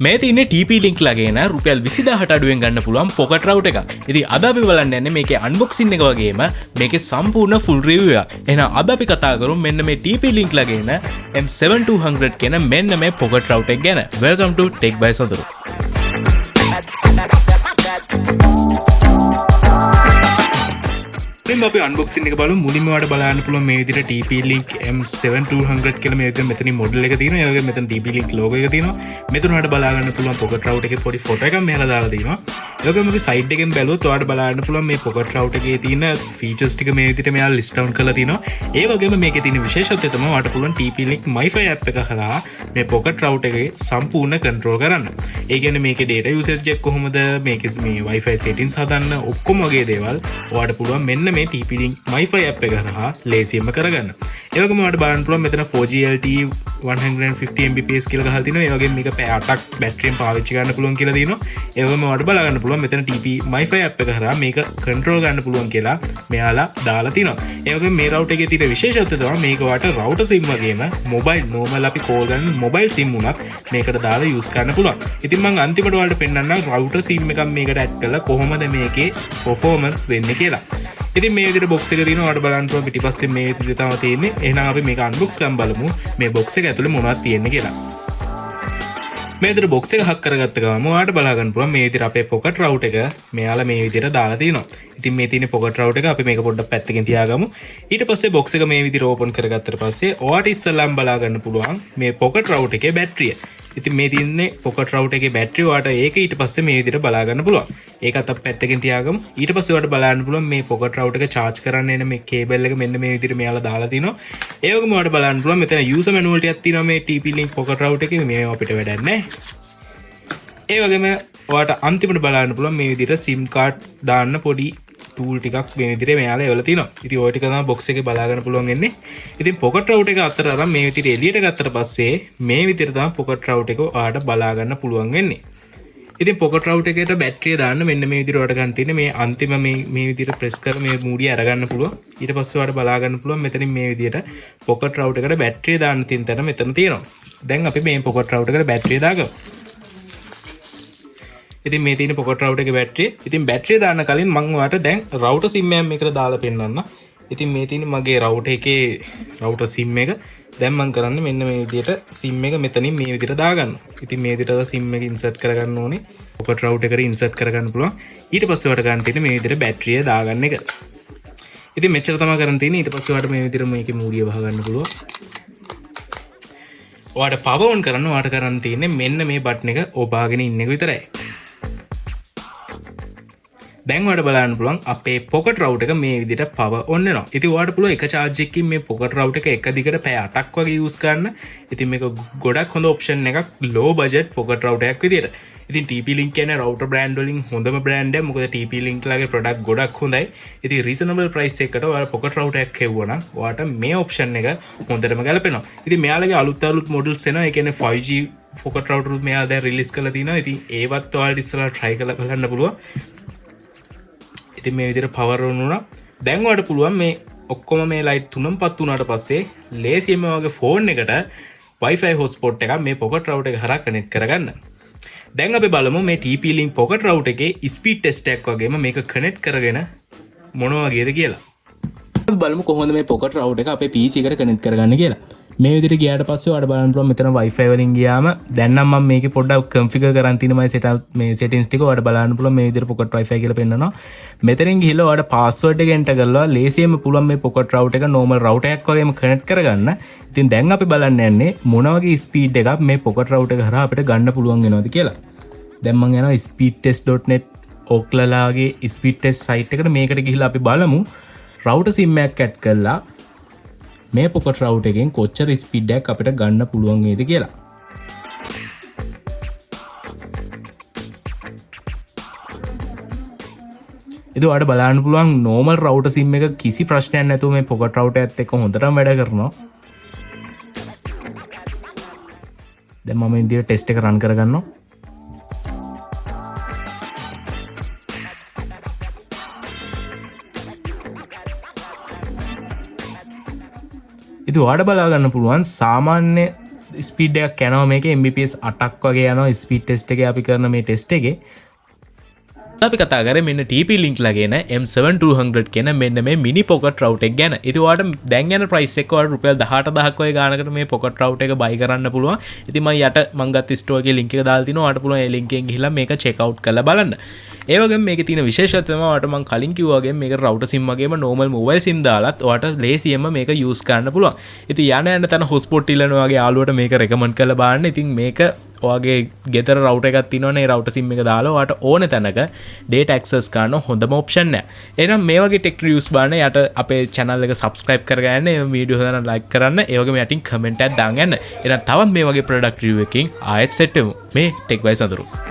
මේ තියන්නේ TP link ලගේන රුපියල් 20000ට අඩුවෙන් ගන්න පුළුවන් පොකට් රවුටර් එකක්. ඉතින් අද අපි බලන්න යන්නේ මේකේ අන්බොක්සින් එක වගේම මේකේ සම්පූර්ණ ෆුල් රිවිව් එක. එහෙනම් අද අපි කතා කරමු මෙන්න මේ TP ලින්ක් ලගේන M7200 කියන මෙන්න මේ පොකට් රවුටර් එක ගැන. Welcome to Tech by Saduru. අපි අන්බොක්සින් එක බලමු. මුලින්ම ඔයාලට බලන්න පුළුවන් මේ විදිහට TP Link M7200 කියලා මේ විදිහට මෙතනින් මොඩල් එක තියෙනවා. ඒ වගේම මෙතන TP Link logo එක තියෙනවා. මෙතන ඔයාලට බලා ගන්න පුළුවන් pocket router එකේ පොඩි ෆොටෝ එකක් මෙහෙලා දාලා තියෙනවා. ඒ වගේම අපි සයිඩ් එකෙන් බැලුවොත් ඔයාලට බලන්න පුළුවන් මේ pocket router එකේ තියෙන features ටික මේ විදිහට මෙයාලා list down කරලා තියෙනවා. ඒ වගේම මේකේ තියෙන විශේෂත්වය තමයි ඔයාලට පුළුවන් TP Link MiFi app එක හරහා මේ pocket router එකේ සම්පූර්ණ control කරන්න. ඒ කියන්නේ මේකේ data usage එක කොහොමද, මේකේ මේ Wi-Fi settings හදන්න ඔක්කොම වගේ දේවල් ඔයාලට පුළුවන් මෙන්න මේ TP Link MiFi app එක හරහා ලේසියෙන්ම කරගන්න. ඒ වගේම ඔයාලට බලන්න පුළුවන් මෙතන 4G LTE 150 Mbps කියලා ගහලා තිනවා. ඒ වගේම මේක පැය 8ක් බැටරියෙන් පාවිච්චි කරන්න පුළුවන් කියලා තියෙනවා. ඒ වගේම ඔයාලට බලා ගන්න පුළුවන් මෙතන TP MiFi app එක හරහා මේක control ගන්න පුළුවන් කියලා මෙයාලා දාලා තිනවා. ඒ වගේම මේ router එකේ තියෙන විශේෂත්වය තමයි මේක ඔයාලට router SIM වගේම mobile normal අපි call ගන්න mobile SIM උනත් මේකට දාලා use කරන්න පුළුවන්. ඉතින් මම අන්තිමට ඔයාලට පෙන්නන්නම් router SIM එකක් මේකට add කරලා කොහොමද මේකේ performance වෙන්නේ කියලා. ඉතින් මේ විදිහට box එක තියෙනවා. ඔයාලට බලන්න පුළුවන් පිටිපස්සේ මේ විදිහට තමයි තියෙන්නේ. එහෙනම් අපි මේක unbox කරන් බලමු මේ box එක ඇතුලේ මොනවද තියෙන්නේ කියලා. මේ විදිහට box එක හක් කරගත්ත ගමන් ඔයාලට බලා ගන්න පුළුවන් මේ විදිහට අපේ pocket router එක මෙයාලා මේ විදිහට දාලා තියෙනවා. ඉතින් මේ තියෙන pocket router එක අපි මේක පොඩ්ඩක් පැත්තකින් තියාගමු. ඊට පස්සේ box එක මේ විදිහට open කරගත්තට පස්සේ ඔයාලට ඉස්සෙල්ලාම බලා ගන්න පුළුවන් මේ pocket router එකේ බැටරිය. ඉතින් මේ තියෙන්නේ pocket router එකේ බැටරිය. ඔයාලට ඒක ඊට පස්සේ මේ විදිහට බලා ගන්න පුළුවන්. ඒකත් අපි පැත්තකින් තියාගමු. ඊට පස්සේ ඔයාලට බලන්න පුළුවන් මේ pocket router එක charge කරන්න එන මේ cable එක මෙන්න මේ විදිහට මෙයාලා දාලා තිනවා. ඒ වගේම ඔයාලට බලන්න පුළුවන් මෙතන user manual ටිකක් තියෙනවා මේ TP Link pocket router එකේ. මේ අපිට වැඩක් නැහැ. ඒ වගේම ඔයාලට අන්තිමට බලන්න පුළුවන් මේ විදිහට SIM card දාන්න පොඩි tool ටිකක් මේ විදිහට මෙයාලා එවලා තිනවා. ඉතින් ඔය ටික තමයි box එකේ බලා ගන්න පුළුවන් වෙන්නේ. ඉතින් pocket router එක අතර අරන් මේ විදිහට එළියට ගත්තට පස්සේ මේ විදිහට තමයි pocket router එක ඔයාලට බලා ගන්න පුළුවන් වෙන්නේ. ඉතින් pocket router එකට බැටරිය දාන්න මෙන්න මේ විදිහට ඔයාලට ගන්න තියෙන්නේ මේ අන්තිම මේ විදිහට press කරලා මේ මූඩිය අරගන්න පුළුවන්. ඊට පස්සේ ඔයාලට බලා ගන්න පුළුවන් මෙතනින් මේ විදිහට pocket router එකට බැටරිය දාන්න තියෙන තැන මෙතන තියෙනවා. දැන් අපි මේ pocket router එකට බැටරිය දාගමු. ඉතින් මේ තියෙන pocket router එකේ බැටරිය. ඉතින් බැටරිය දාන්න කලින් මම ඔයාලට දැන් router SIM එකක් මේකට දාලා පෙන්නන්න. ඉතින් මේ තියෙන මගේ router එකේ router SIM එක දැන් මම කරන්නේ මෙන්න මේ විදිහට SIM එක මෙතනින් මේ විදිහට දාගන්න. ඉතින් මේ විදිහට SIM එක insert කරගන්න ඕනේ. pocket router එකට insert කරගන්න පුළුවන්. ඊට පස්සේ ඔයාලට ගන්න තියෙන්නේ මේ විදිහට බැටරිය දාගන්න එක. ඉතින් මෙච්චර තමයි කරන්න තියෙන්නේ. ඊට පස්සේ ඔයාලට මේ විදිහට මේකේ මූඩිය වහගන්න පුළුවන්. ඔයාලට power on කරන්න ඔයාලට කරන්න තියෙන්නේ මෙන්න මේ බටන් එක ඔබාගෙන ඉන්න එක විතරයි. දැන් ඔයාලට බලන්න පුළුවන් අපේ pocket router එක මේ විදිහට power on වෙනවා. ඉතින් ඔයාලට පුළුවන් එක charge එකකින් මේ pocket router එක එක දිගට පැය 8ක් වගේ use කරන්න. ඉතින් මේක ගොඩක් හොඳ option එකක් low budget pocket router එකක් විදියට. ඉතින් TP Link කියන්නේ router brand වලින් හොඳම brand එක. මොකද TP Link ලගේ product ගොඩක් හොඳයි. ඉතින් reasonable price එකකට ඔයාලා pocket router එකක් හෙව්වා නම් ඔයාලට මේ option එක හොඳටම ගැලපෙනවා. ඉතින් මෙයාලගේ අලුත් models එනවා. ඒ කියන්නේ 5G pocket router උත් මෙයා දැන් release කරලා තිනවා. ඉතින් ඒවත් ඔයාලට ඉස්සරහ try කරලා බලන්න පුළුවන්. ඉතින් මේ විදිහට power on වුණා. දැන් ඔයාලට පුළුවන් මේ ඔක්කොම මේ light තුනම පත් වුණාට පස්සේ ලේසියෙන්ම වගේ phone එකට Wi-Fi hotspot එකක් මේ pocket router එක හරහා connect කරගන්න. දැන් අපි බලමු මේ TP Link pocket router එකේ speed test එකක් වගේම මේක connect කරගෙන මොන වගේද කියලා. අපි බලමු කොහොමද මේ pocket router එක අපේ PC එකට connect කරගන්න කියලා. මේ විදිහට ගියාට පස්සේ ඔයාලට බලන්න පුළුවන් මෙතන Wi-Fi වලින් ගියාම දැන් නම් මම මේකේ පොඩ්ඩක් configure කරන් තියෙන මගේ setup මේ settings ටික ඔයාලට බලන්න පුළුවන් මේ විදිහට pocket Wi-Fi කියලා පෙන්නනවා. මෙතනින් ගිහලා ඔයාලට password එක enter කරලා ලේසියෙන්ම පුළුවන් මේ pocket router එක normal router එකක් වගේම connect කරගන්න. ඉතින් දැන් අපි බලන්න යන්නේ මොන වගේ speed එකක් මේ pocket router එක හරහා අපිට ගන්න පුළුවන් වෙනවද කියලා. දැන් මම යනවා speedtest.net ඔක්ලලාගේ speed test site එකට. මේකට ගිහිල්ලා අපි බලමු router SIM එකක් add කරලා මේ pocket router එකෙන් කොච්චර ස්පීඩ් එකක් අපිට ගන්න පුළුවන් වේද කියලා. ඉතින් ඔයාලට බලන්න පුළුවන් normal router SIM එක කිසි ප්‍රශ්නයක් නැතුව මේ pocket router එකත් එක්ක හොඳටම වැඩ කරනවා. දැන් මම ඉන්දිය ටෙස්ට් එක රන් කරගන්නවා. ඉතින් ඔයාලට බලා ගන්න පුළුවන් සාමාන්‍ය ස්පීඩ් එකක් යනවා මේකේ Mbps 8ක් වගේ යනවා ස්පීඩ් ටෙස්ට් එකේ අපි කරන මේ ටෙස්ට් එකේ අපි කතා කරේ මෙන්න TP-Link ලගෙන M7200 කියන මෙන්න මේ මිනි පොකට් රවුටර් එක ගැන. ඉතින් ඔයාලට දැන් යන ප්‍රයිස් එක ඔයාලට රුපියල් 18000ක් වගේ ගානකට මේ පොකට් රවුටර් එක බයි කරන්න පුළුවන්. ඉතින් මම යට මම ගත්ත ස්ටෝර් එකේ link එක දාලා තිනවා. ඔයාලට පුළුවන් ඒ link එකෙන් ගිහිල්ලා මේක check out කරලා බලන්න. ඒ වගේම මේකේ තියෙන විශේෂත්වය තමයි ඔයාලට මම කලින් කිව්වා වගේ මේක රවුටර් SIM වගේම normal mobile SIM දාලත් ඔයාලට ලේසියෙන්ම මේක use කරන්න පුළුවන්. ඉතින් යන තන hotspot ඉල්ලනවා වගේ යාළුවට මේක recommend කරලා බලන්න. ඉතින් මේක ඔයාගේ ගෙදර රවුටර් එකක් තියෙනවනේ ඒ රවුටර් SIM එක දාලා ඔයාට ඕන තැනක data access කරන හොඳම option එක. එහෙනම් මේ වගේ tech reviews බලන්න යට අපේ channel එක subscribe කරගන්න, මේ වීඩියෝ හදන්න like කරන්න, ඒ වගේම යටින් comment එකක් දාන්න. එහෙනම් තවත් මේ වගේ product review එකකින් ආයෙත් set වෙමු. මේ tech by සඳරු.